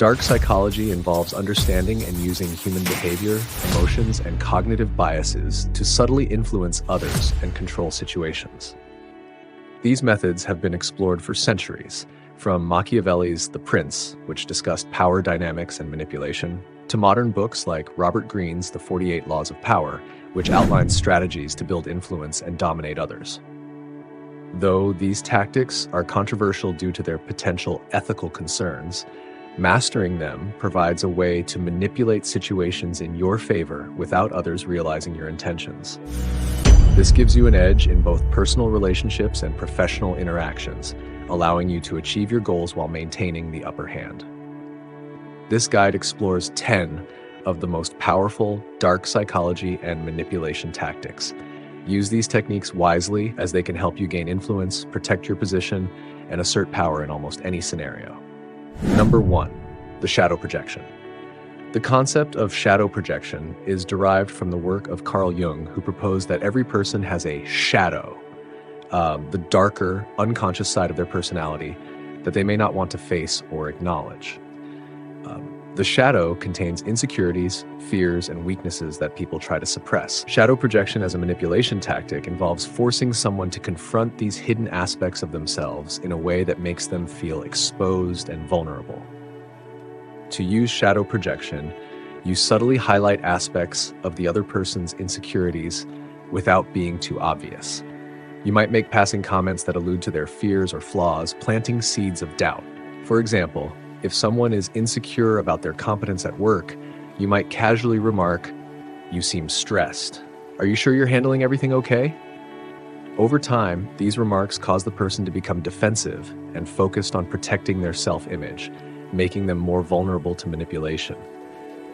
Dark psychology involves understanding and using human behavior, emotions, and cognitive biases to subtly influence others and control situations. These methods have been explored for centuries, from Machiavelli's The Prince, which discussed power dynamics and manipulation, to modern books like Robert Greene's The 48 Laws of Power, which outlines strategies to build influence and dominate others. Though these tactics are controversial due to their potential ethical concerns, mastering them provides a way to manipulate situations in your favor without others realizing your intentions. This gives you an edge in both personal relationships and professional interactions, allowing you to achieve your goals while maintaining the upper hand. This guide explores 10 of the most powerful dark psychology and manipulation tactics. Use these techniques wisely, as they can help you gain influence, protect your position, and assert power in almost any scenario. Number 1, the shadow projection. The concept of shadow projection is derived from the work of Carl Jung, who proposed that every person has a shadow, the darker, unconscious side of their personality that they may not want to face or acknowledge. The shadow contains insecurities, fears, and weaknesses that people try to suppress. Shadow projection as a manipulation tactic involves forcing someone to confront these hidden aspects of themselves in a way that makes them feel exposed and vulnerable. To use shadow projection, you subtly highlight aspects of the other person's insecurities without being too obvious. You might make passing comments that allude to their fears or flaws, planting seeds of doubt. For example, if someone is insecure about their competence at work, you might casually remark, "You seem stressed. Are you sure you're handling everything okay?" Over time, these remarks cause the person to become defensive and focused on protecting their self-image, making them more vulnerable to manipulation.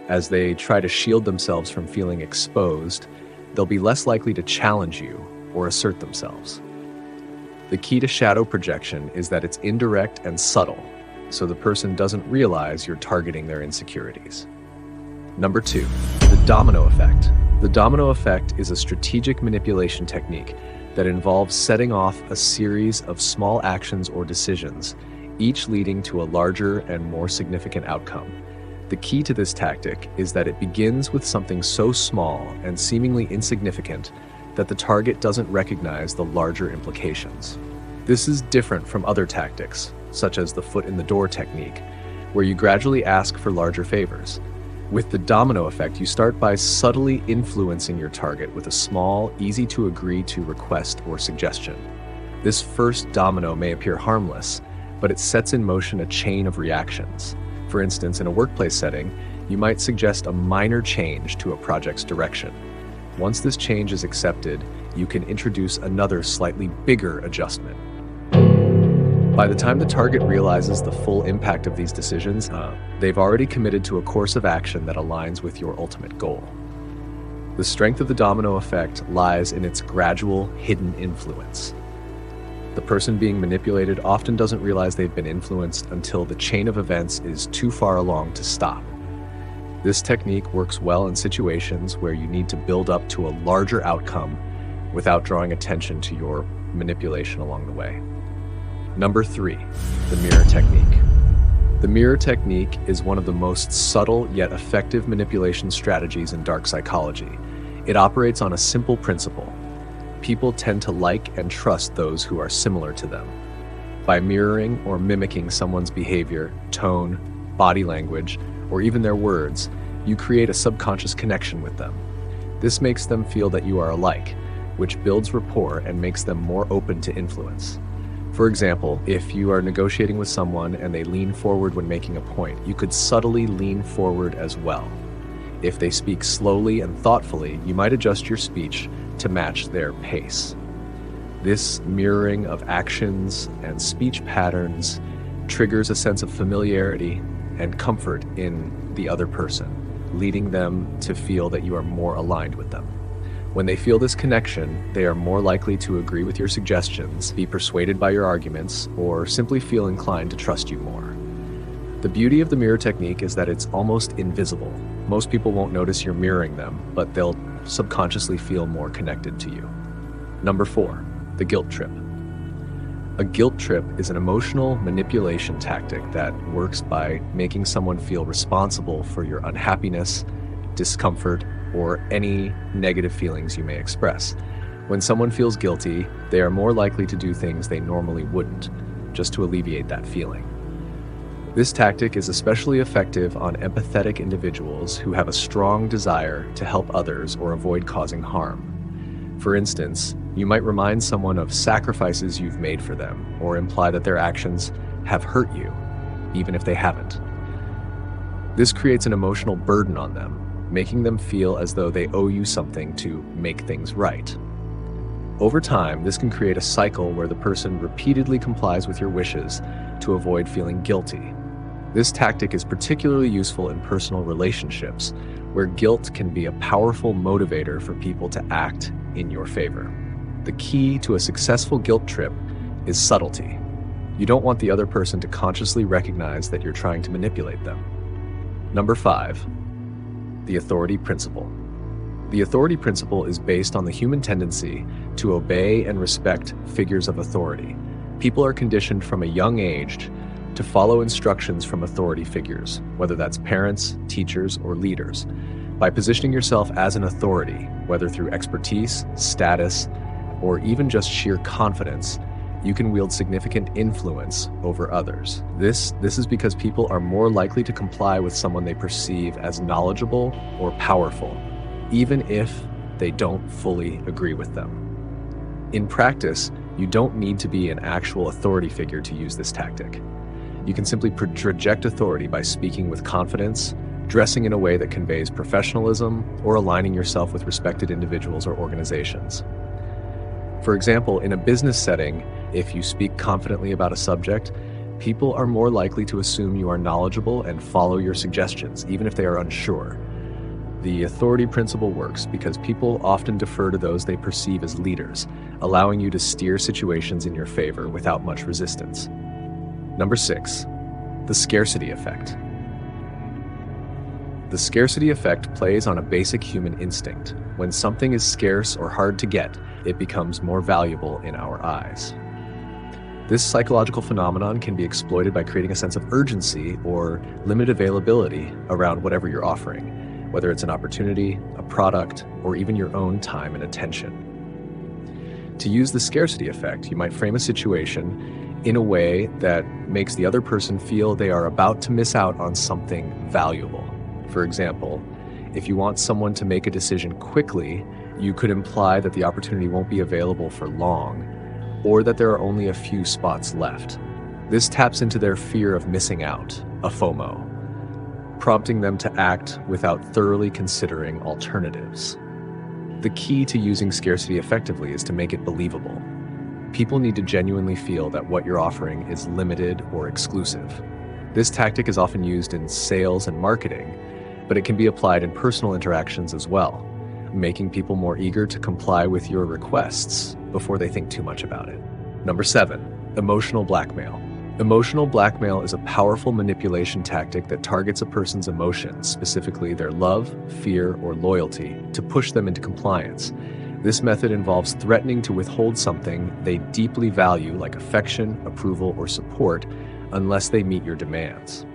As they try to shield themselves from feeling exposed, they'll be less likely to challenge you or assert themselves. The key to shadow projection is that it's indirect and subtle, so the person doesn't realize you're targeting their insecurities. Number 2, the domino effect. The domino effect is a strategic manipulation technique that involves setting off a series of small actions or decisions, each leading to a larger and more significant outcome. The key to this tactic is that it begins with something so small and seemingly insignificant that the target doesn't recognize the larger implications. This is different from other tactics, such as the foot in the door technique, where you gradually ask for larger favors. With the domino effect, you start by subtly influencing your target with a small, easy-to-agree-to request or suggestion. This first domino may appear harmless, but it sets in motion a chain of reactions. For instance, in a workplace setting, you might suggest a minor change to a project's direction. Once this change is accepted, you can introduce another slightly bigger adjustment. By the time the target realizes the full impact of these decisions, they've already committed to a course of action that aligns with your ultimate goal. The strength of the domino effect lies in its gradual, hidden influence. The person being manipulated often doesn't realize they've been influenced until the chain of events is too far along to stop. This technique works well in situations where you need to build up to a larger outcome without drawing attention to your manipulation along the way. Number 3, the mirror technique. The mirror technique is one of the most subtle yet effective manipulation strategies in dark psychology. It operates on a simple principle. People tend to like and trust those who are similar to them. By mirroring or mimicking someone's behavior, tone, body language, or even their words, you create a subconscious connection with them. This makes them feel that you are alike, which builds rapport and makes them more open to influence. For example, if you are negotiating with someone and they lean forward when making a point, you could subtly lean forward as well. If they speak slowly and thoughtfully, you might adjust your speech to match their pace. This mirroring of actions and speech patterns triggers a sense of familiarity and comfort in the other person, leading them to feel that you are more aligned with them. When they feel this connection, they are more likely to agree with your suggestions, be persuaded by your arguments, or simply feel inclined to trust you more. The beauty of the mirror technique is that it's almost invisible. Most people won't notice you're mirroring them, but they'll subconsciously feel more connected to you. Number 4, the guilt trip. A guilt trip is an emotional manipulation tactic that works by making someone feel responsible for your unhappiness, discomfort, or any negative feelings you may express. When someone feels guilty, they are more likely to do things they normally wouldn't, just to alleviate that feeling. This tactic is especially effective on empathetic individuals who have a strong desire to help others or avoid causing harm. For instance, you might remind someone of sacrifices you've made for them, or imply that their actions have hurt you, even if they haven't. This creates an emotional burden on them, making them feel as though they owe you something to make things right. Over time, this can create a cycle where the person repeatedly complies with your wishes to avoid feeling guilty. This tactic is particularly useful in personal relationships, where guilt can be a powerful motivator for people to act in your favor. The key to a successful guilt trip is subtlety. You don't want the other person to consciously recognize that you're trying to manipulate them. Number 5, the authority principle. The authority principle is based on the human tendency to obey and respect figures of authority. People are conditioned from a young age to follow instructions from authority figures, whether that's parents, teachers, or leaders. By positioning yourself as an authority, whether through expertise, status, or even just sheer confidence, you can wield significant influence over others. This is because people are more likely to comply with someone they perceive as knowledgeable or powerful, even if they don't fully agree with them. In practice, you don't need to be an actual authority figure to use this tactic. You can simply project authority by speaking with confidence, dressing in a way that conveys professionalism, or aligning yourself with respected individuals or organizations. For example, in a business setting, if you speak confidently about a subject, people are more likely to assume you are knowledgeable and follow your suggestions, even if they are unsure. The authority principle works because people often defer to those they perceive as leaders, allowing you to steer situations in your favor without much resistance. Number 6, the scarcity effect. The scarcity effect plays on a basic human instinct. When something is scarce or hard to get, it becomes more valuable in our eyes. This psychological phenomenon can be exploited by creating a sense of urgency or limited availability around whatever you're offering, whether it's an opportunity, a product, or even your own time and attention. To use the scarcity effect, you might frame a situation in a way that makes the other person feel they are about to miss out on something valuable. For example, if you want someone to make a decision quickly, you could imply that the opportunity won't be available for long, or that there are only a few spots left. This taps into their fear of missing out, a FOMO, prompting them to act without thoroughly considering alternatives. The key to using scarcity effectively is to make it believable. People need to genuinely feel that what you're offering is limited or exclusive. This tactic is often used in sales and marketing, but it can be applied in personal interactions as well, making people more eager to comply with your requests before they think too much about it. Number 7, emotional blackmail. Emotional blackmail is a powerful manipulation tactic that targets a person's emotions, specifically their love, fear, or loyalty, to push them into compliance. This method involves threatening to withhold something they deeply value, like affection, approval, or support, unless they meet your demands.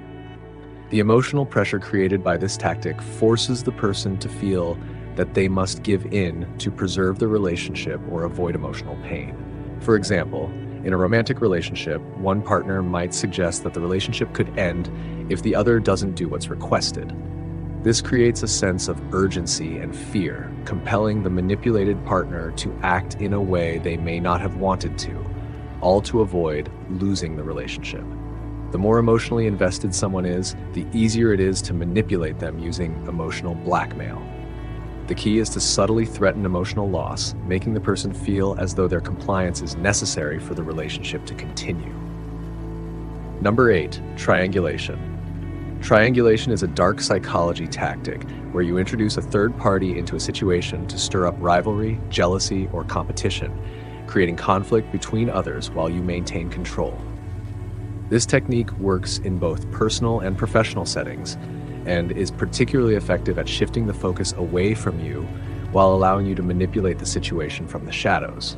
The emotional pressure created by this tactic forces the person to feel that they must give in to preserve the relationship or avoid emotional pain. For example, in a romantic relationship, one partner might suggest that the relationship could end if the other doesn't do what's requested. This creates a sense of urgency and fear, compelling the manipulated partner to act in a way they may not have wanted to, all to avoid losing the relationship. The more emotionally invested someone is, the easier it is to manipulate them using emotional blackmail. The key is to subtly threaten emotional loss, making the person feel as though their compliance is necessary for the relationship to continue. Number 8, triangulation. Triangulation is a dark psychology tactic where you introduce a third party into a situation to stir up rivalry, jealousy, or competition, creating conflict between others while you maintain control. This technique works in both personal and professional settings and is particularly effective at shifting the focus away from you while allowing you to manipulate the situation from the shadows.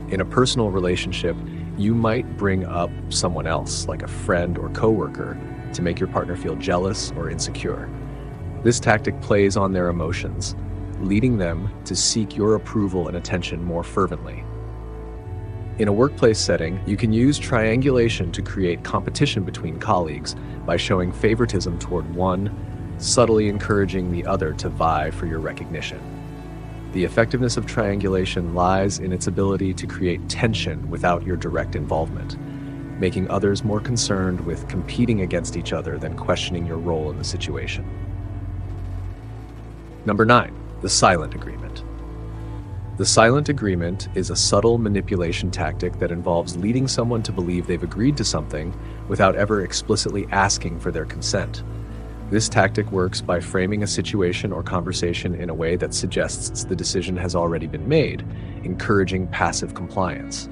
In a personal relationship, You might bring up someone else, like a friend or coworker, to make your partner feel jealous or insecure. This tactic plays on their emotions, leading them to seek your approval and attention more fervently. In a workplace setting, you can use triangulation to create competition between colleagues by showing favoritism toward one, subtly encouraging the other to vie for your recognition. The effectiveness of triangulation lies in its ability to create tension without your direct involvement, making others more concerned with competing against each other than questioning your role in the situation. Number 9, the silent agreement. The silent agreement is a subtle manipulation tactic that involves leading someone to believe they've agreed to something without ever explicitly asking for their consent. This tactic works by framing a situation or conversation in a way that suggests the decision has already been made, encouraging passive compliance.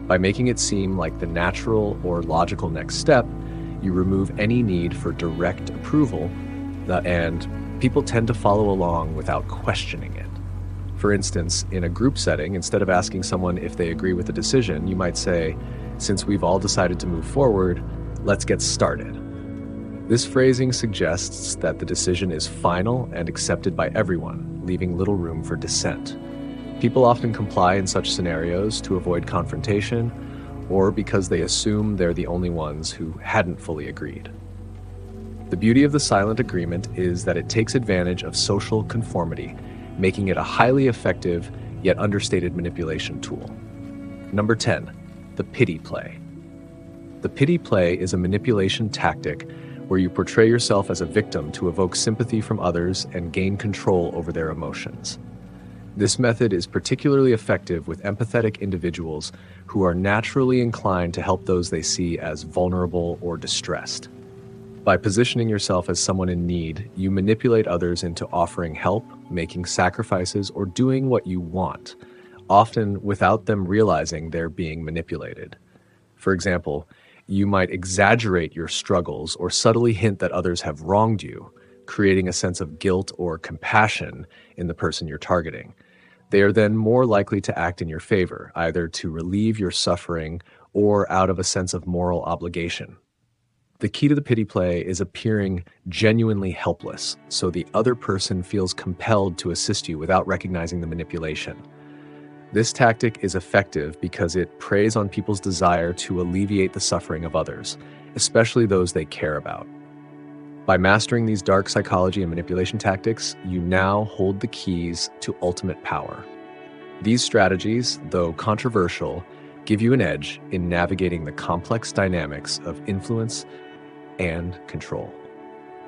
By making it seem like the natural or logical next step, you remove any need for direct approval, and people tend to follow along without questioning it. For instance, in a group setting, instead of asking someone if they agree with the decision, you might say, "Since we've all decided to move forward, let's get started." This phrasing suggests that the decision is final and accepted by everyone, leaving little room for dissent. People often comply in such scenarios to avoid confrontation or because they assume they're the only ones who hadn't fully agreed. The beauty of the silent agreement is that it takes advantage of social conformity, making it a highly effective yet understated manipulation tool. Number 10, the pity play. The pity play is a manipulation tactic where you portray yourself as a victim to evoke sympathy from others and gain control over their emotions. This method is particularly effective with empathetic individuals who are naturally inclined to help those they see as vulnerable or distressed. By positioning yourself as someone in need, you manipulate others into offering help, making sacrifices, or doing what you want, often without them realizing they're being manipulated. For example, you might exaggerate your struggles or subtly hint that others have wronged you, creating a sense of guilt or compassion in the person you're targeting. They are then more likely to act in your favor, either to relieve your suffering or out of a sense of moral obligation. The key to the pity play is appearing genuinely helpless, so the other person feels compelled to assist you without recognizing the manipulation. This tactic is effective because it preys on people's desire to alleviate the suffering of others, especially those they care about. By mastering these dark psychology and manipulation tactics, you now hold the keys to ultimate power. These strategies, though controversial, give you an edge in navigating the complex dynamics of influence and control.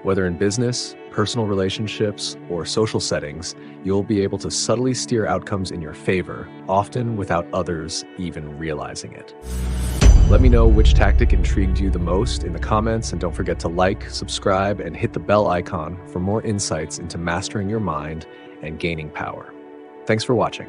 Whether in business, personal relationships, or social settings, you'll be able to subtly steer outcomes in your favor, often without others even realizing it. Let me know which tactic intrigued you the most in the comments, and don't forget to like, subscribe, and hit the bell icon for more insights into mastering your mind and gaining power. Thanks for watching.